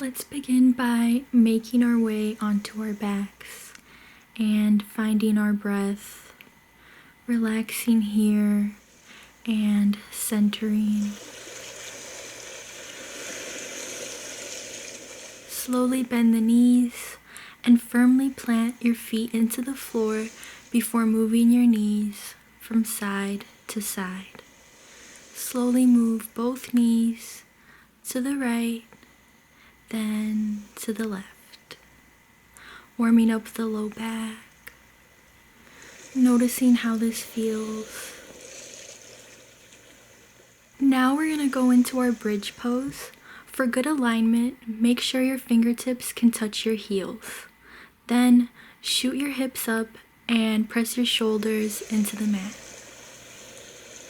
Let's begin by making our way onto our backs and finding our breath, relaxing here and centering. Slowly bend the knees and firmly plant your feet into the floor before moving your knees from side to side. Slowly move both knees to the right, then to the left. Warming up the low back, noticing how this feels. Now we're going to go into our bridge pose. For good alignment, make sure your fingertips can touch your heels. Then shoot your hips up and press your shoulders into the mat.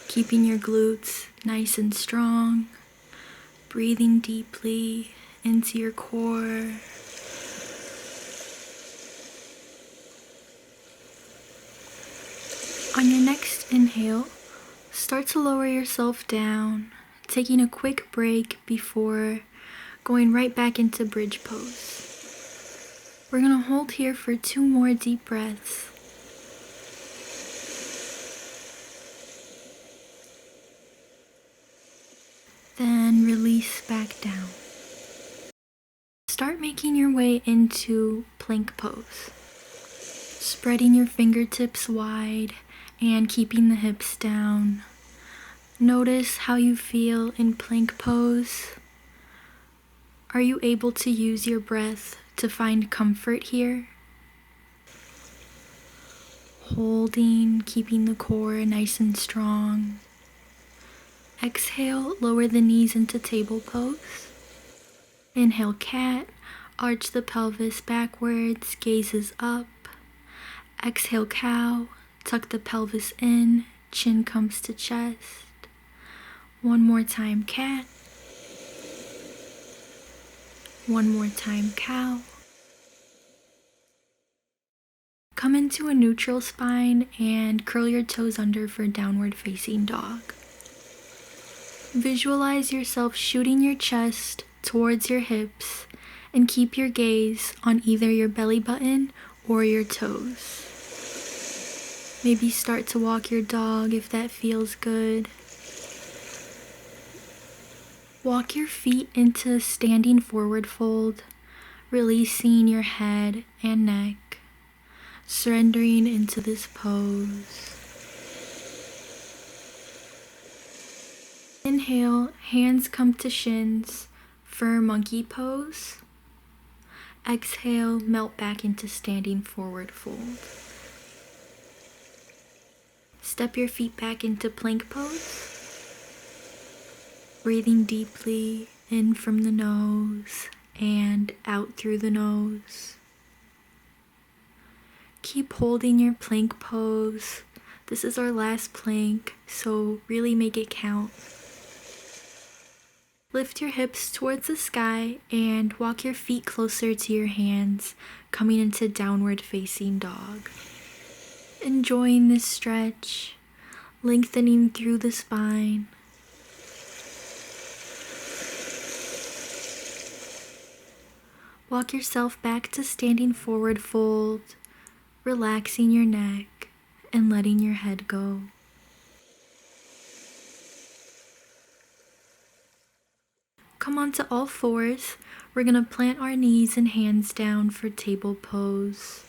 Keeping your glutes nice and strong. Breathing deeply into your core. On your next inhale, start to lower yourself down, taking a quick break before going right back into bridge pose. We're going to hold here for 2 more deep breaths. Then release back down. Start making your way into plank pose. Spreading your fingertips wide and keeping the hips down. Notice how you feel in plank pose. Are you able to use your breath to find comfort here? Holding, keeping the core nice and strong. Exhale, lower the knees into table pose. Inhale, cat, arch the pelvis backwards, gazes up. Exhale, cow, tuck the pelvis in, chin comes to chest. One more time, cat. One more time, cow. Come into a neutral spine and curl your toes under for downward facing dog. Visualize yourself shooting your chest towards your hips and keep your gaze on either your belly button or your toes. Maybe start to walk your dog if that feels good. Walk your feet into standing forward fold, releasing your head and neck, surrendering into this pose. Inhale, hands come to shins for monkey pose. Exhale, melt back into standing forward fold. Step your feet back into plank pose. Breathing deeply in from the nose and out through the nose. Keep holding your plank pose. This is our last plank, so really make it count. Lift your hips towards the sky and walk your feet closer to your hands, coming into downward facing dog. Enjoying this stretch, lengthening through the spine. Walk yourself back to standing forward fold, relaxing your neck and letting your head go. Come onto all fours. We're going to plant our knees and hands down for table pose.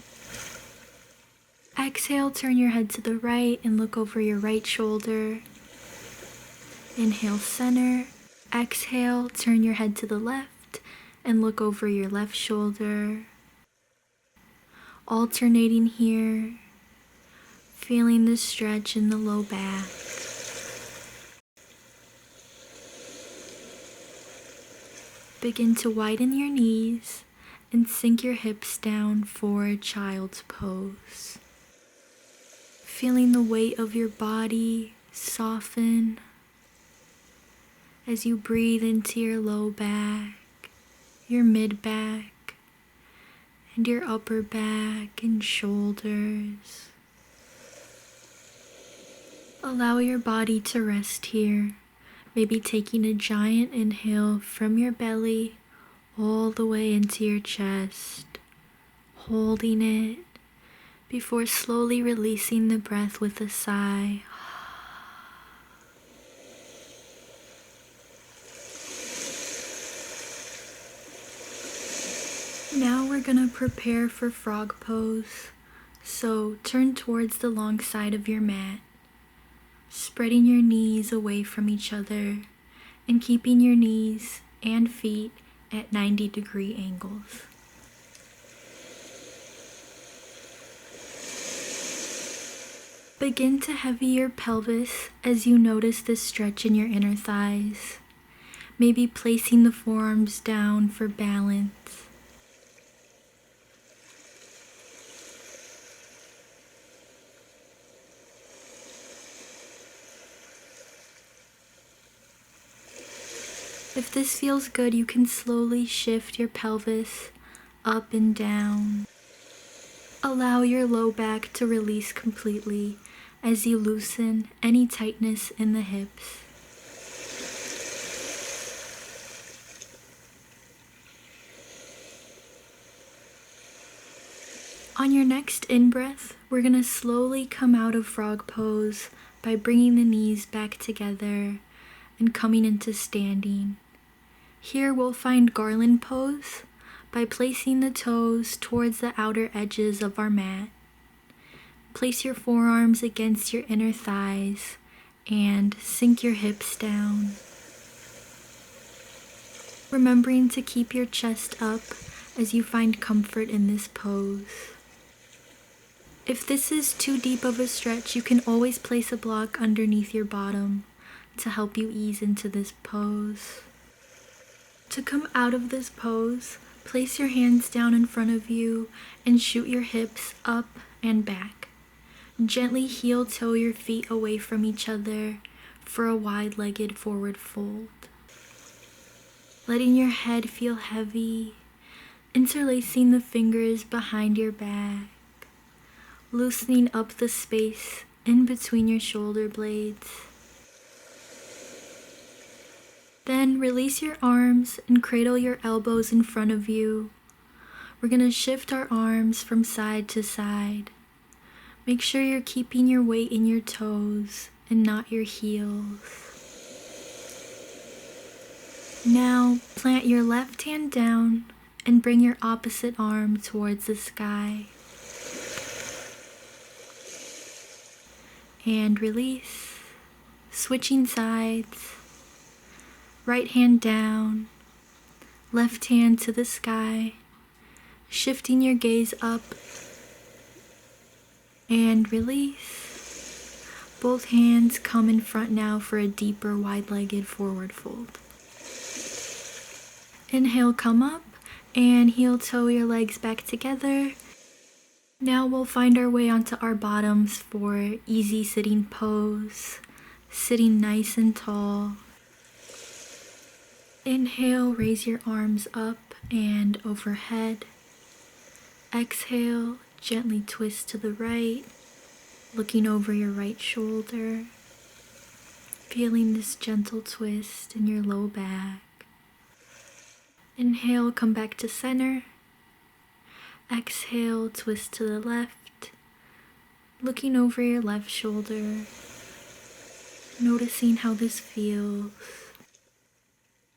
Exhale, turn your head to the right and look over your right shoulder. Inhale, center. Exhale, turn your head to the left and look over your left shoulder. Alternating here, feeling the stretch in the low back. Begin to widen your knees and sink your hips down for child's pose. Feeling the weight of your body soften as you breathe into your low back, your mid back, and your upper back and shoulders. Allow your body to rest here. Maybe taking a giant inhale from your belly all the way into your chest, holding it before slowly releasing the breath with a sigh. Now we're gonna prepare for frog pose. So turn towards the long side of your mat, spreading your knees away from each other and keeping your knees and feet at 90-degree angles. Begin to heavy your pelvis as you notice this stretch in your inner thighs, maybe placing the forearms down for balance. If this feels good, you can slowly shift your pelvis up and down. Allow your low back to release completely as you loosen any tightness in the hips. On your next in-breath, we're going to slowly come out of frog pose by bringing the knees back together and coming into standing. Here we'll find Garland Pose by placing the toes towards the outer edges of our mat. Place your forearms against your inner thighs and sink your hips down. Remembering to keep your chest up as you find comfort in this pose. If this is too deep of a stretch, you can always place a block underneath your bottom to help you ease into this pose. To come out of this pose, place your hands down in front of you and shoot your hips up and back. Gently heel-toe your feet away from each other for a wide-legged forward fold. Letting your head feel heavy, interlacing the fingers behind your back, loosening up the space in between your shoulder blades. Then release your arms and cradle your elbows in front of you. We're going to shift our arms from side to side. Make sure you're keeping your weight in your toes and not your heels. Now plant your left hand down and bring your opposite arm towards the sky. And release, switching sides. Right hand down, left hand to the sky, shifting your gaze up and release. Both hands come in front now for a deeper wide-legged forward fold. Inhale, come up and heel-toe your legs back together. Now we'll find our way onto our bottoms for easy sitting pose, sitting nice and tall. Inhale, raise your arms up and overhead. Exhale, gently twist to the right, looking over your right shoulder, feeling this gentle twist in your low back. Inhale, come back to center. Exhale, twist to the left, looking over your left shoulder, noticing how this feels.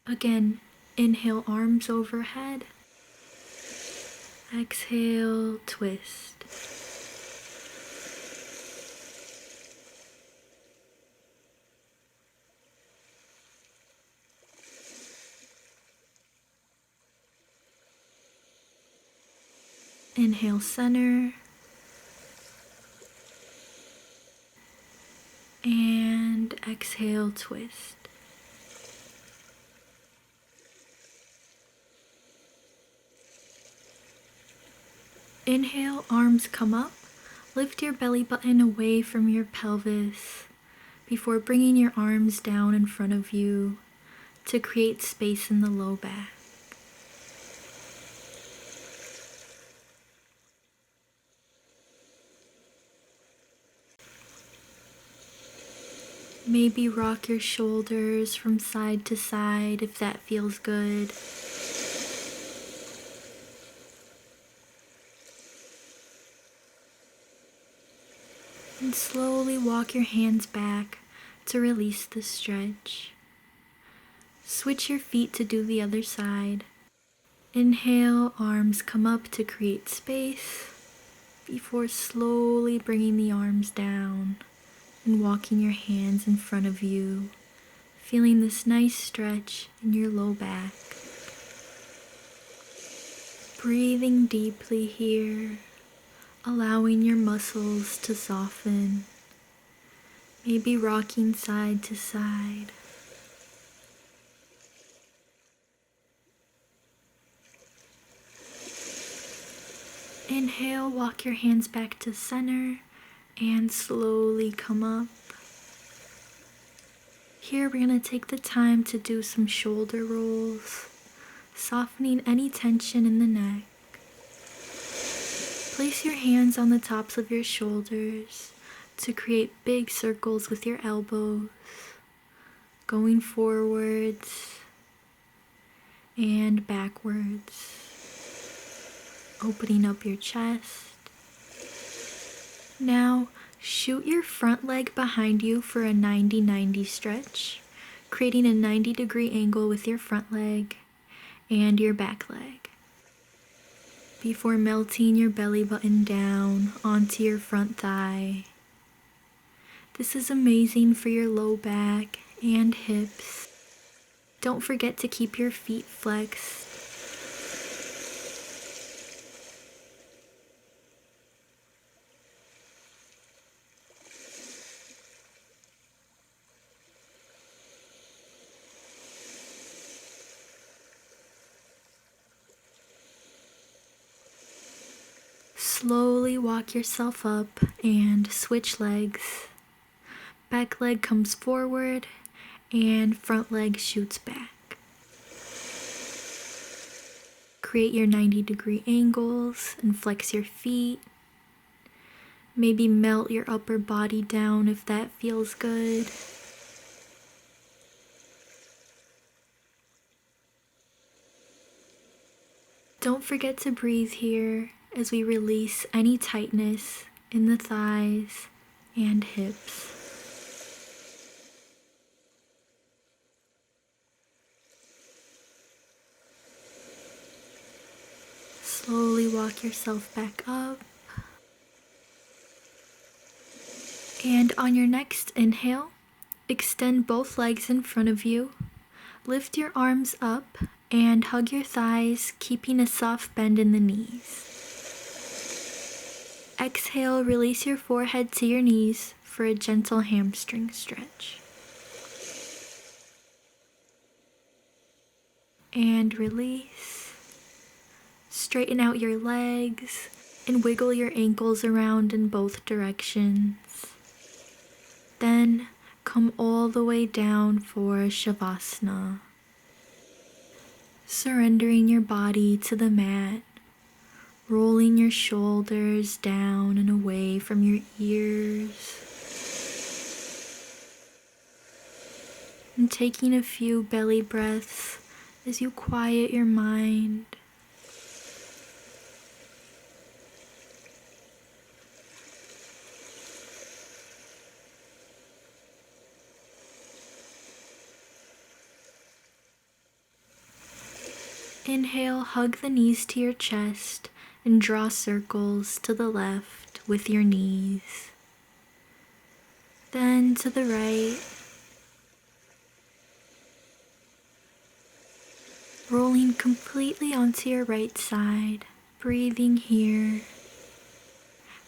Again, inhale, arms overhead. Exhale, twist. Inhale, center. And exhale, twist. Inhale, arms come up. Lift your belly button away from your pelvis before bringing your arms down in front of you to create space in the low back. Maybe rock your shoulders from side to side if that feels good. And slowly walk your hands back to release the stretch. Switch your feet to do the other side. Inhale, arms come up to create space before slowly bringing the arms down and walking your hands in front of you, feeling this nice stretch in your low back. Breathing deeply here, allowing your muscles to soften, maybe rocking side to side. Inhale, walk your hands back to center and slowly come up. Here we're going to take the time to do some shoulder rolls, softening any tension in the neck. Place your hands on the tops of your shoulders to create big circles with your elbows, going forwards and backwards. Opening up your chest. Now, shoot your front leg behind you for a 90-90 stretch, creating a 90-degree angle with your front leg and your back leg, before melting your belly button down onto your front thigh. This is amazing for your low back and hips. Don't forget to keep your feet flexed. Slowly walk yourself up and switch legs. Back leg comes forward and front leg shoots back. Create your 90-degree angles and flex your feet. Maybe melt your upper body down if that feels good. Don't forget to breathe here as we release any tightness in the thighs and hips. Slowly walk yourself back up. And on your next inhale, extend both legs in front of you. Lift your arms up and hug your thighs, keeping a soft bend in the knees. Exhale, release your forehead to your knees for a gentle hamstring stretch. And release. Straighten out your legs and wiggle your ankles around in both directions. Then come all the way down for Savasana. Surrendering your body to the mat. Rolling your shoulders down and away from your ears. And taking a few belly breaths as you quiet your mind. Inhale, hug the knees to your chest and draw circles to the left with your knees. Then to the right. Rolling completely onto your right side, breathing here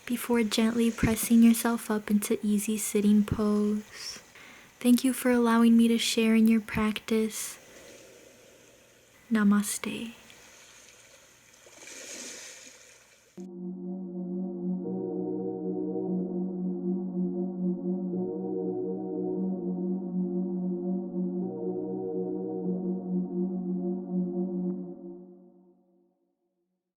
before gently pressing yourself up into easy sitting pose. Thank you for allowing me to share in your practice. Namaste.